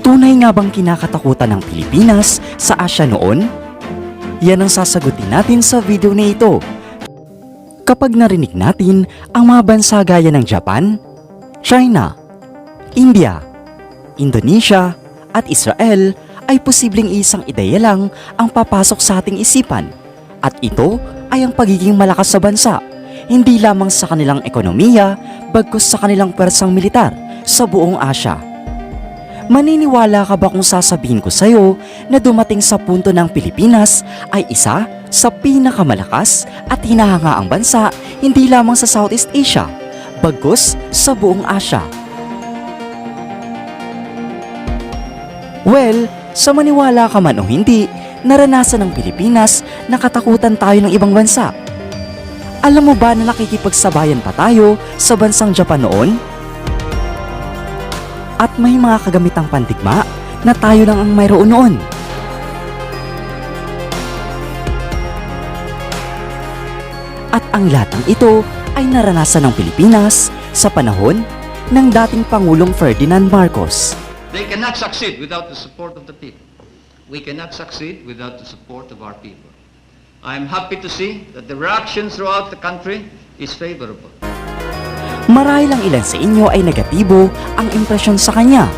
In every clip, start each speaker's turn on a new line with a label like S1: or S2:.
S1: Tunay nga bang kinakatakutan ng Pilipinas sa Asya noon? Yan ang sasagutin natin sa video na ito. Kapag narinig natin ang mga bansa gaya ng Japan, China, India, Indonesia at Israel ay posibleng isang ideya lang ang papasok sa ating isipan. At ito ay ang pagiging malakas sa bansa, hindi lamang sa kanilang ekonomiya, bagkus sa kanilang pwersang militar sa buong Asya. Maniniwala ka ba kung sasabihin ko sa'yo na dumating sa punto ng Pilipinas ay isa sa pinakamalakas at hinahangaang bansa hindi lamang sa Southeast Asia, bagkus sa buong Asya? Well, sa maniwala ka man o hindi, naranasan ng Pilipinas na katakutan tayo ng ibang bansa. Alam mo ba na nakikipagsabayan pa tayo sa bansang Japan noon? At may mga kagamitang pandigma na tayo lang ang mayroon noon. At ang lahat ng ito ay naranasan ng Pilipinas sa panahon ng dating Pangulong Ferdinand Marcos.
S2: They cannot succeed without the support of the people. We cannot succeed without the support of our people. I'm happy to see that the reaction throughout the country is favorable.
S1: Marahil ang ilan sa inyo ay negatibo ang impresyon sa kanya.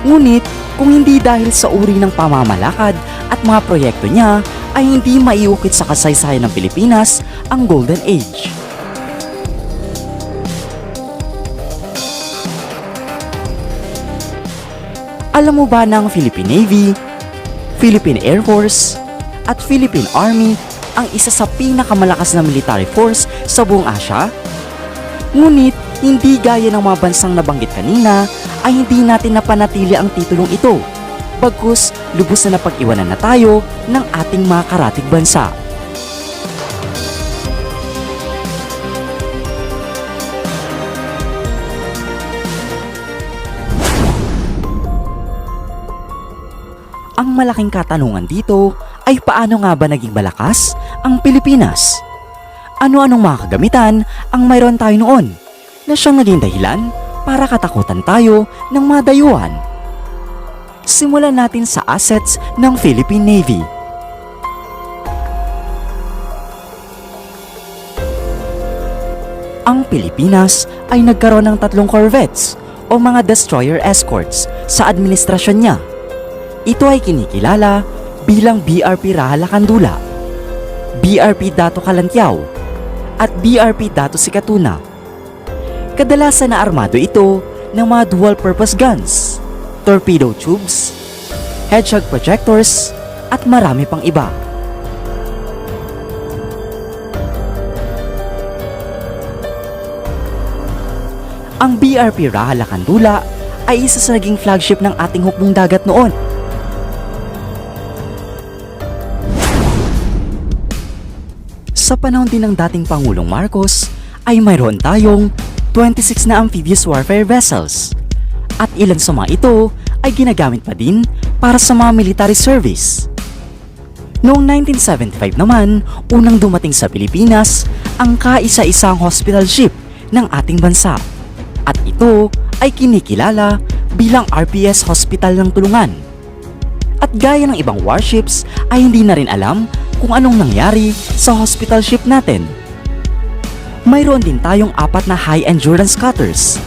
S1: Ngunit kung hindi dahil sa uri ng pamamalakad at mga proyekto niya, ay hindi maiukit sa kasaysayan ng Pilipinas ang Golden Age. Alam mo ba na ang Philippine Navy, Philippine Air Force, at Philippine Army ang isa sa pinakamalakas na military force sa buong Asya? Ngunit, hindi gaya ng mga bansang nabanggit kanina, ay hindi natin napanatili ang titulong ito. Bagkus, lubos na napag-iwanan na tayo ng ating mga karatig bansa. Ang malaking katanungan dito ay paano nga ba naging malakas ang Pilipinas? Ano-anong mga kagamitan ang mayroon tayo noon na siyang naging dahilan para katakutan tayo ng mga dayuhan? Simulan natin sa assets ng Philippine Navy. Ang Pilipinas ay nagkaroon ng 3 corvettes o mga destroyer escorts sa administrasyon niya. Ito ay kinikilala bilang BRP Raha Lacandula, BRP Dato Calantiao, at BRP Dato Sikatuna. Kadalasan na armado ito ng mga dual-purpose guns, torpedo tubes, hedgehog projectors, at marami pang iba. Ang BRP Raha Lacandula ay isa sa naging flagship ng ating hukbong dagat noon. Sa panahon din ng dating Pangulong Marcos ay mayroon tayong 26 na amphibious warfare vessels. At ilan sa mga ito ay ginagamit pa din para sa mga military service. Noong 1975 naman, unang dumating sa Pilipinas ang kaisa-isang hospital ship ng ating bansa. At ito ay kinikilala bilang RPS Hospital ng Tulungan. At gaya ng ibang warships ay hindi na rin alam kung anong nangyari sa hospital ship natin. Mayroon din tayong 4 na high-endurance cutters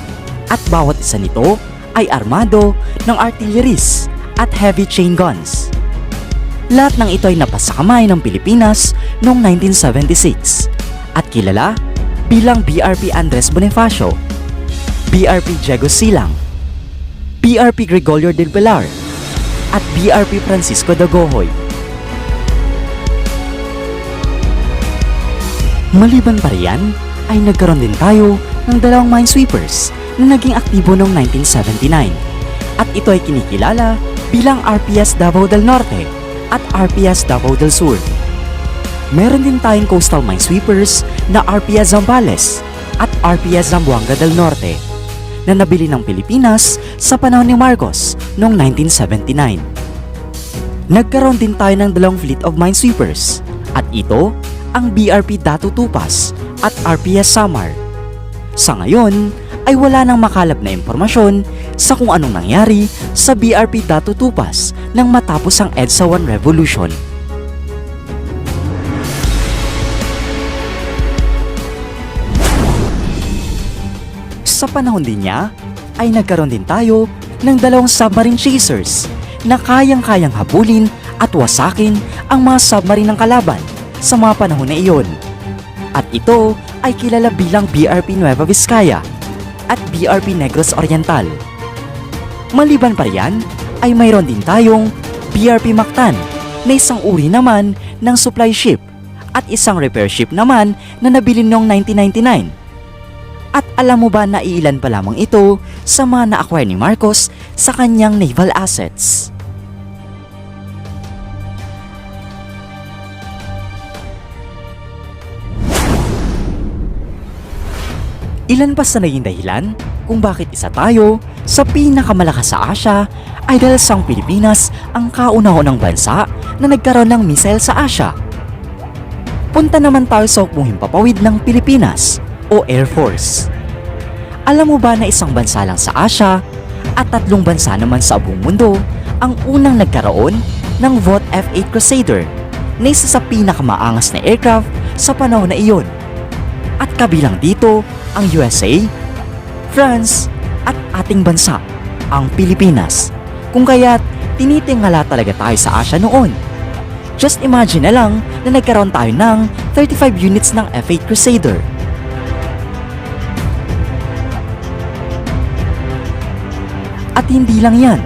S1: at bawat isa nito ay armado ng artilleries at heavy chain guns. Lahat ng ito ay napasakamay ng Pilipinas noong 1976 at kilala bilang BRP Andres Bonifacio, BRP Diego Silang, BRP Gregorio del Pilar, at BRP Francisco Dagohoy. Maliban pa riyan, ay nagkaroon din tayo ng 2 minesweepers na naging aktibo noong 1979 at ito ay kinikilala bilang RPS Davao del Norte at RPS Davao del Sur. Meron din tayong coastal minesweepers na RPS Zambales at RPS Zamboanga del Norte na nabili ng Pilipinas sa panahon ni Marcos noong 1979. Nagkaroon din tayo ng 2 fleet of minesweepers at ito ang BRP Dato Tupas at RPS Samar. Sa ngayon ay wala nang makalap na impormasyon sa kung anong nangyari sa BRP Datu Tupas nang matapos ang EDSA 1 Revolution. Sa panahon din niya, ay nagkaroon din tayo ng dalawang submarine chasers na kayang-kayang habulin at wasakin ang mga submarine ng kalaban sa mga panahon na iyon. At ito ay kilala bilang BRP Nueva Vizcaya at BRP Negros Oriental. Maliban pa riyan, ay mayroon din tayong BRP Mactan na isang uri naman ng supply ship at isang repair ship naman na nabili noong 1999. At alam mo ba na iilan pa lamang ito sa mga na-acquire ni Marcos sa kanyang naval assets? Ilan pa sa naging dahilan kung bakit isa tayo sa pinakamalakas sa Asia ay dahil sa Pilipinas ang kauna-unang bansa na nagkaroon ng missile sa Asia. Punta naman tayo sa hukbong himpapawid ng Pilipinas o Air Force. Alam mo ba na isang bansa lang sa Asia at 3 bansa naman sa buong mundo ang unang nagkaroon ng Vought F-8 Crusader na isa sa pinakamaangas na aircraft sa panahon na iyon. At kabilang dito ang USA, France at ating bansa, ang Pilipinas. Kung kaya't tinitingala talaga tayo sa Asia noon. Just imagine na lang na nagkaroon tayo ng 35 units ng F-8 Crusader. At hindi lang yan,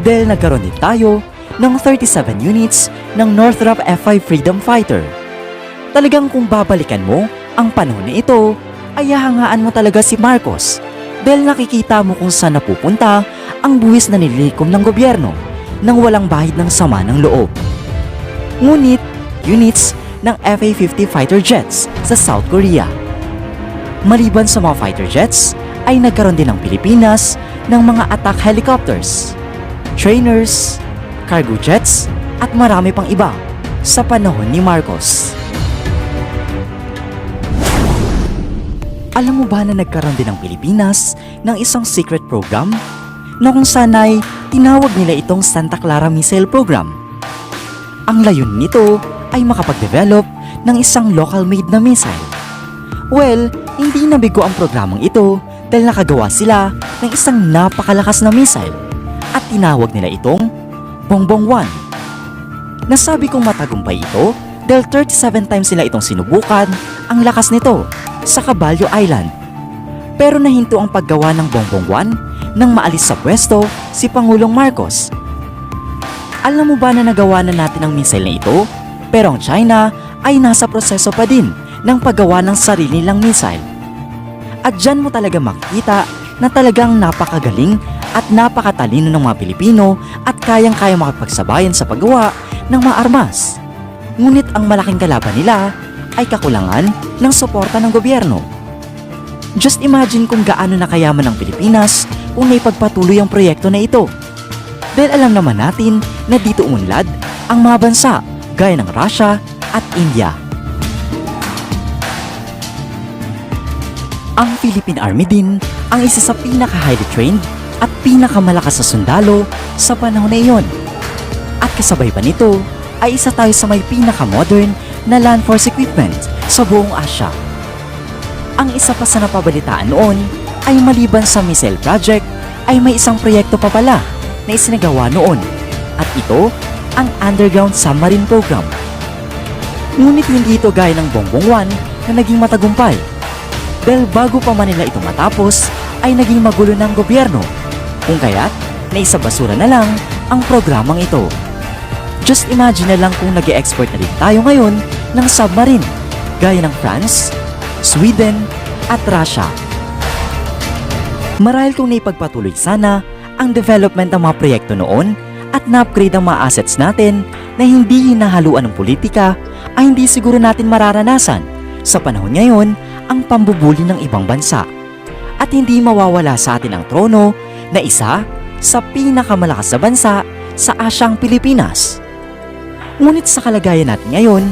S1: dahil nagkaroon din tayo ng 37 units ng Northrop F-5 Freedom Fighter. Talagang kung babalikan mo ang panahon na ito, ay hahangaan mo talaga si Marcos dahil nakikita mo kung saan napupunta ang buwis na nililikom ng gobyerno nang walang bahid ng sama ng loob. Ngunit, units ng FA-50 fighter jets sa South Korea. Maliban sa mga fighter jets, ay nagkaroon din ng Pilipinas ng mga attack helicopters, trainers, cargo jets at marami pang iba sa panahon ni Marcos. Alam mo ba na nagkaroon din ng Pilipinas ng isang secret program na kung saan ay tinawag nila itong Santa Clara Missile Program? Ang layunin nito ay makapag-develop ng isang local-made na missile. Well, hindi nabigo ang programang ito dahil nakagawa sila ng isang napakalakas na missile at tinawag nila itong Bongbong 1. Nasabi kong matagumpay ito dahil 37 times nila itong sinubukan ang lakas nito sa Caballo Island. Pero nahinto ang paggawa ng Bongbong 1 nang maalis sa pwesto si Pangulong Marcos. Alam mo ba na nagawa na natin ang missile na ito? Pero ang China ay nasa proseso pa din ng paggawa ng sarili nilang missile. At dyan mo talaga makikita na talagang napakagaling at napakatalino ng mga Pilipino at kayang-kaya makapagsabayan sa paggawa ng mga armas. Ngunit ang malaking kalaban nila ay kakulangan ng suporta ng gobyerno. Just imagine kung gaano nakayaman ng Pilipinas kung naipagpatuloy ang proyekto na ito. Dahil alam naman natin na dito umunlad ang mga bansa gaya ng Russia at India. Ang Philippine Army din ang isa sa pinaka-highly trained at pinakamalakas na sundalo sa panahon na iyon. At kasabay pa nito ay isa tayo sa may pinaka-modern na land force equipment sa buong Asia. Ang isa pa sa napabalitaan noon ay maliban sa missile project ay may isang proyekto pa pala na isinagawa noon at ito ang underground submarine program. Ngunit hindi ito gaya ng Bongbong 1 na naging matagumpay dahil bago pa man nila ito matapos ay naging magulo ng gobyerno kung kaya't naisabasura na lang ang programang ito. Just imagine na lang kung nag-e-export na din tayo ngayon ng submarine gaya ng France, Sweden at Russia. Marahil kung naipagpatuloy sana ang development ng mga proyekto noon at na-upgrade ang mga assets natin na hindi hinahaluan ng politika ay hindi siguro natin mararanasan sa panahon ngayon ang pambubuli ng ibang bansa at hindi mawawala sa atin ang trono na isa sa pinakamalakas na bansa sa Asyang Pilipinas. Ngunit sa kalagayan natin ngayon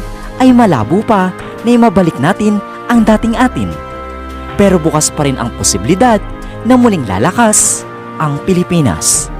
S1: ay malabo pa na mabalik natin ang dating atin. Pero bukas pa rin ang posibilidad na muling lalakas
S3: ang Pilipinas.